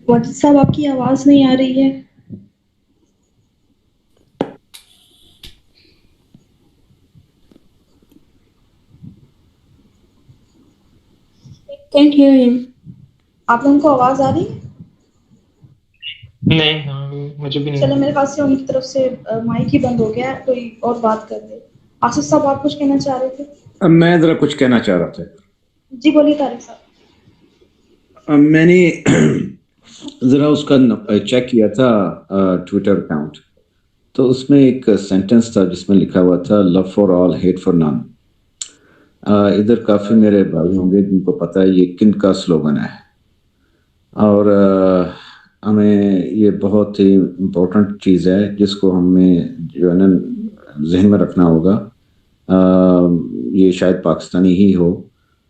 واجد صاحب آپ کی آواز نہیں آ رہی ہے. Can't hear him. آپ لوگوں کو آواز آ رہی ہے؟ نہیں. ہاں مجھے بھی چلو نہیں. میرے پاس سے ان کی طرف سے مائک ہی بند ہو گیا ہے, کوئی اور بات کر دے. آصف صاحب آپ کچھ کہنا چاہ رہے تھے؟ میں ذرا کچھ کہنا چاہ رہا تھا. جی بولیے طارق صاحب. میں نے ذرا اس کا چیک کیا تھا ٹویٹر اکاؤنٹ, تو اس میں ایک سینٹنس تھا جس میں لکھا ہوا تھا love for all hate for none. ادھر کافی میرے بھائی ہوں گے جن کو پتہ ہے یہ کن کا سلوگن ہے, اور ہمیں یہ بہت ہی امپورٹنٹ چیز ہے جس کو ہمیں جو ہے نا ذہن میں رکھنا ہوگا. یہ شاید پاکستانی ہی ہو,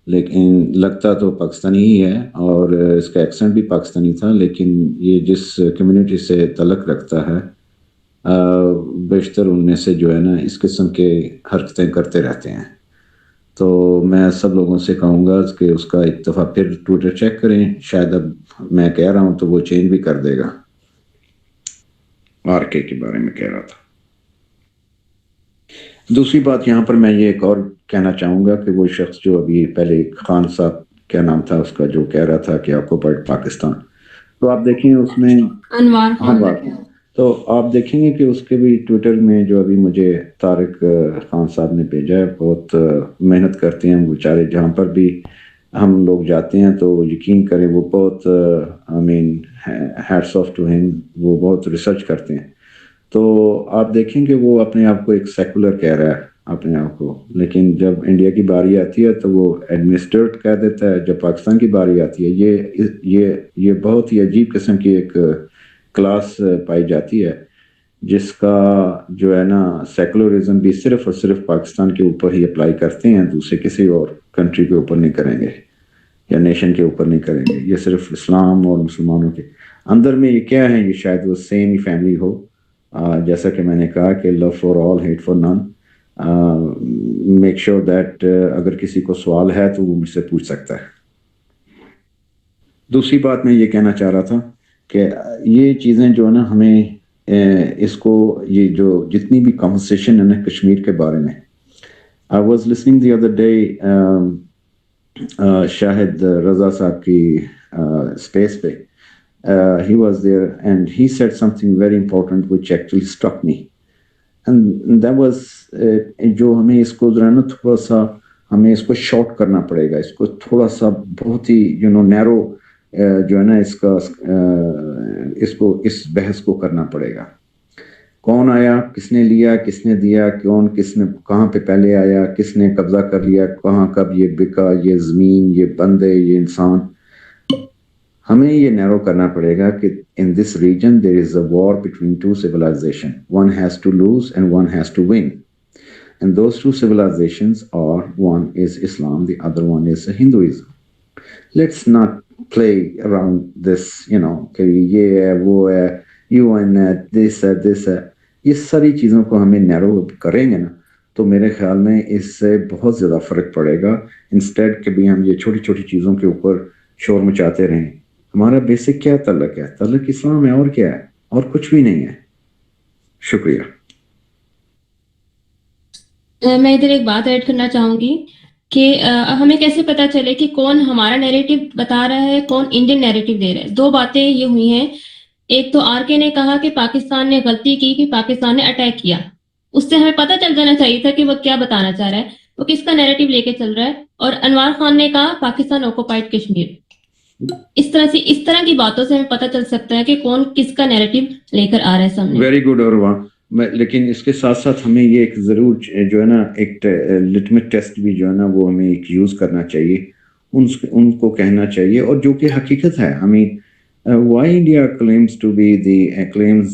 لیکن لگتا تو پاکستانی ہی ہے, اور اس کا ایکسنٹ بھی پاکستانی تھا, لیکن یہ جس کمیونٹی سے تعلق رکھتا ہے بیشتر ان میں سے جو ہے نا اس قسم کے حرکتیں کرتے رہتے ہیں. تو میں سب لوگوں سے کہوں گا کہ اس کا ایک دفعہ پھر ٹویٹر چیک کریں, شاید اب میں کہہ رہا ہوں تو وہ چینج بھی کر دے گا. آر کے بارے میں کہہ رہا تھا. دوسری بات یہاں پر میں یہ ایک اور کہنا چاہوں گا کہ وہ شخص جو ابھی پہلے خان صاحب کیا نام تھا اس کا, جو کہہ رہا تھا کہ آکوپائڈ پاکستان, تو آپ دیکھیں اس میں انوار خان. تو آپ دیکھیں گے کہ اس کے بھی ٹویٹر میں جو ابھی مجھے طارق خان صاحب نے بھیجا ہے, بہت محنت کرتے ہیں بیچارے. جہاں پر بھی ہم لوگ جاتے ہیں تو یقین کریں وہ بہت ہیٹس آف ٹو ہم, وہ بہت ریسرچ کرتے ہیں. تو آپ دیکھیں کہ وہ اپنے آپ کو ایک سیکولر کہہ رہا ہے اپنے آپ کو, لیکن جب انڈیا کی باری آتی ہے تو وہ ایڈمنسٹریٹ کہہ دیتا ہے. جب پاکستان کی باری آتی ہے یہ بہت ہی عجیب قسم کی ایک کلاس پائی جاتی ہے جس کا جو ہے نا سیکولرزم بھی صرف اور صرف پاکستان کے اوپر ہی اپلائی کرتے ہیں, دوسرے کسی اور کنٹری کے اوپر نہیں کریں گے یا نیشن کے اوپر نہیں کریں گے. یہ صرف اسلام اور مسلمانوں کے اندر میں یہ کیا ہے, یہ شاید وہ سیم ہی فیملی ہو. جیسا کہ میں نے کہا کہ love for all hate for none. Make sure that اگر کسی کو سوال ہے تو وہ مجھ سے پوچھ سکتا ہے. دوسری بات میں یہ کہنا چاہ رہا تھا کہ یہ چیزیں جو ہے نا ہمیں اس کو یہ جو جتنی بھی کنورسیشن ہے نا کشمیر کے بارے میں, I was listening the other day شاہد رضا صاحب کی اسپیس پہ. He was there and he said something very important which actually struck me. And that was جو ہمیں اس کو ذرا نا تھوڑا سا ہمیں اس کو شارٹ کرنا پڑے گا, اس کو تھوڑا سا بہت ہی نیرو جو ہے نا اس بحث کو کرنا پڑے گا. کون آیا, کس نے لیا, کس نے دیا, کس نے کہاں پہ پہلے آیا, کس نے قبضہ کر لیا, کہاں کب یہ بکا, یہ زمین, یہ بندے, یہ انسان. ہمیں یہ نیرو کرنا پڑے گا کہ in this region there is a war between two civilizations. One has to lose and one has to win. And those two civilizations are, one is Islam, the other one is Hinduism. Let's not play around this, کہ یہ ہے, وہ ہے, UN ہے, this ہے. یہ ساری چیزوں کو ہمیں نیرو کریں گے نا تو میرے خیال میں اس سے بہت زیادہ فرق پڑے گا, انسٹیڈ کہ بھی ہم یہ چھوٹی چھوٹی چیزوں کے اوپر شور مچاتے رہیں. ہمارا بیسک کیا تعلق ہے, تعلق اسلام ہے, اور کیا ہے, اور کچھ بھی نہیں ہے. شکریہ. میں ادھر ایک بات ایڈ کرنا چاہوں گی کہ ہمیں کیسے پتا چلے کہ کون ہمارا نیریٹو بتا رہا ہے, کون انڈین نیریٹو دے رہا ہے. دو باتیں یہ ہوئی ہیں. ایک تو آر کے نے کہا کہ پاکستان نے غلطی کی کہ پاکستان نے اٹیک کیا, اس سے ہمیں پتہ چل جانا چاہیے تھا کہ وہ کیا بتانا چاہ رہا ہے, وہ کس کا نیریٹو لے کے چل رہا ہے. اور انوار خان نے کہا پاکستان آکوپائڈ کشمیر. اس طرح کی باتوں سے ہمیں پتہ چل سکتا ہے کہ کون کس کا نیریٹو لے کر آ رہا ہے سامنے. Very good. اور لیکن اس کے ساتھ ساتھ ہمیں یہ ایک ضرور جو ہے نا ایک لٹمس ٹیسٹ بھی جو ہے نا وہ ہمیں ایک یوز کرنا چاہیے, ان کو کہنا چاہیے, اور جو کہ حقیقت ہے. why India claims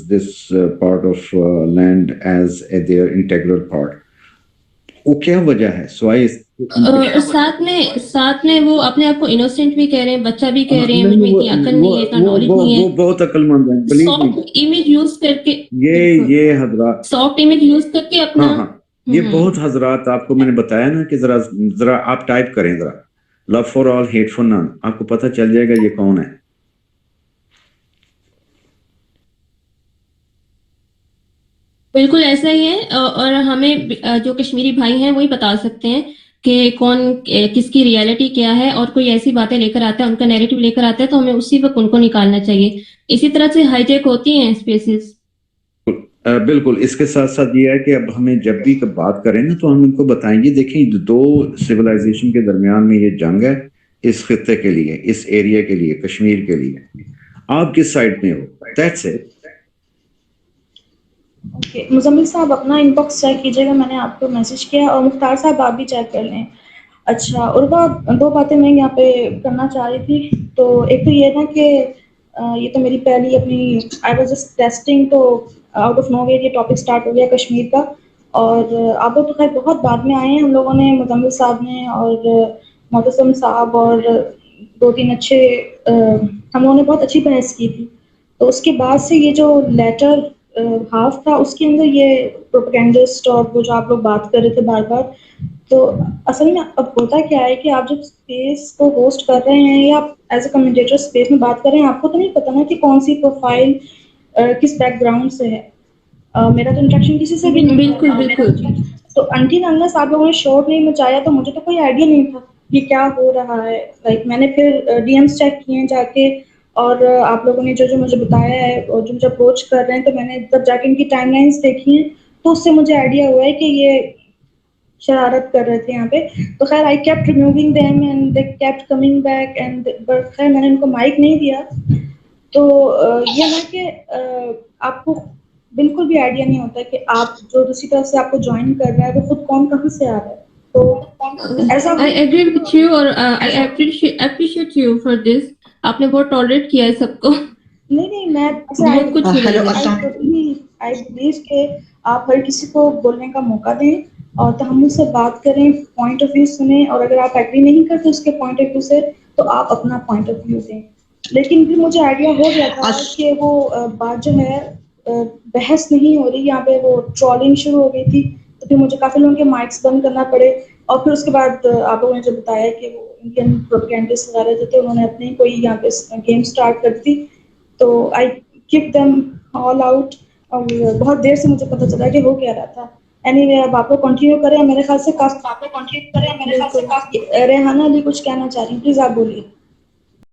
this part of land as their integral part. وہ کیا وجہ ہے سوائے ساتھ میں وہ اپنے آپ کو انوسینٹ بھی کہہ رہے ہیں, بچہ بھی کہہ رہے ہیں, مجھ میں اتنی عقل نہیں ہے, اتنا نالج نہیں ہے. وہ بہت عقل مند ہیں. سافٹ امیج یوز کر کے یہ حضرات سافٹ امیج یوز کر کے اپنا یہ بہت حضرات آپ کو میں نے بتایا نا کہ ذرا آپ ٹائپ کریں, ذرا love for all hate for none, آپ کو پتہ چل جائے گا یہ کون ہے. بالکل ایسا ہی ہے اور ہمیں جو کشمیری بھائی ہیں وہی بتا سکتے ہیں کہ کون کس کی ریالٹی کیا ہے، اور کوئی ایسی باتیں لے کر آتا ہے، ان کا نیریٹو لے کر آتا ہے، تو ہمیں اسی وقت ان کو نکالنا چاہیے. اسی طرح سے ہائی ٹیک ہوتی ہیں اسپیسیز. بالکل. اس کے ساتھ ساتھ یہ ہے کہ اب ہمیں جب بھی بات کریں نا تو ہم ان کو بتائیں گے دیکھیں دو سویلائزیشن کے درمیان میں یہ جنگ ہے اس خطے کے لیے، اس ایریا کے لیے، کشمیر کے لیے. آپ کس سائڈ میں ہو؟ That's it. اوکے مزمل صاحب اپنا ان باکس چیک کیجیے گا، میں نے آپ کو میسج کیا، اور مختار صاحب آپ بھی چیک کر لیں. اچھا عربا، دو باتیں میں یہاں پہ کرنا چاہ رہی تھی. تو ایک تو یہ تھا کہ یہ تو میری پہلی اپنی آئی واز جسٹ ٹیسٹنگ، تو آؤٹ آف نو ویئر یہ ٹاپک اسٹارٹ ہو گیا کشمیر کا. اور آپ لوگ تو خیر بہت بعد میں آئے ہیں، ہم لوگوں نے مزمل صاحب نے اور معتصم صاحب اور دو تین اچھے ہم لوگوں نے بہت اچھی بحث کی تھی. تو اس کے بعد سے یہ جو لیٹر ہاف تھا اس کے اندر یہ پروپیگنڈسٹ اور وہ جو آپ لوگ بات کر رہے تھے بار بار، تو اصل میں اب ہوتا کیا ہے کہ آپ جب اسپیس کو ہوسٹ کر رہے ہیں یا ایز اے کمنٹیٹر اسپیس میں بات کر رہے ہیں، آپ کو تو نہیں پتا نا کہ کون سی پروفائل کس بیک گراؤنڈ سے ہے. میرا تو انٹریکشن کسی سے بھی نہیں بالکل تھا. بالکل. تو انٹل انلیس آپ لوگوں نے شور نہیں مچایا تو مجھے تو کوئی آئیڈیا نہیں تھا کہ کیا ہو رہا ہے. لائک میں نے پھر ڈی ایمس چیک کیے جا کے، اور آپ لوگوں نے جو جو مجھے بتایا ہے اور جو مجھے اپروچ کر رہے ہیں، تو میں نے جب جا کے ان کی ٹائم لائنس دیکھی ہیں تو اس سے مجھے آئیڈیا ہوا ہے کہ یہ شرارت کر رہے تھے یہاں پہ. تو خیر I kept removing them and they kept coming back and but خیر میں نے ان کو مائک نہیں دیا. تو یہ ہے کہ آپ کو بالکل بھی آئیڈیا نہیں ہوتا کہ آپ جو دوسری طرف سے آپ کو جوائن کر رہا ہے وہ خود کون کہاں سے آ رہا ہے. تو ایسا I agree with you اور I appreciate you for this. آپ نے بہت ٹالریٹ کیا ہے سب کو. نہیں میں بہت کچھ ملا ہیلو ہے. آئی بلیو کہ آپ ہر کسی کو بولنے کا موقع دیں اور تحمل سے بات کریں، پوائنٹ آف ویو سنیں، اور اگر آپ ایگری نہیں کرتے اس کے پوائنٹ آف ویو سے تو آپ اپنا پوائنٹ آف ویو دیں. لیکن پھر مجھے آئیڈیا ہو گیا تھا کہ وہ بات جو ہے بحث نہیں ہو رہی یہاں پہ، وہ ٹرولنگ شروع ہو گئی تھی. تو پھر مجھے کافی لوگوں کے مائکس بند کرنا پڑے، اور پھر اس کے بعد آپ لوگوں نے جو بتایا کہ وہ انڈین پروپیگنڈسٹ وغیرہ جو تھے انہوں نے اپنی کوئی یہاں پہ گیم اسٹارٹ کر دی. تو آئی کک دیم آل آؤٹ، اور بہت دیر سے مجھے پتہ چلا کہ ہو کیا رہا تھا. اینی وے اب آپ لوگ کنٹینیو کریں. میرے خیال سے بالکل. ریحانہ علی کچھ کہنا چاہ رہی ہیں، پلیز آپ بولیے.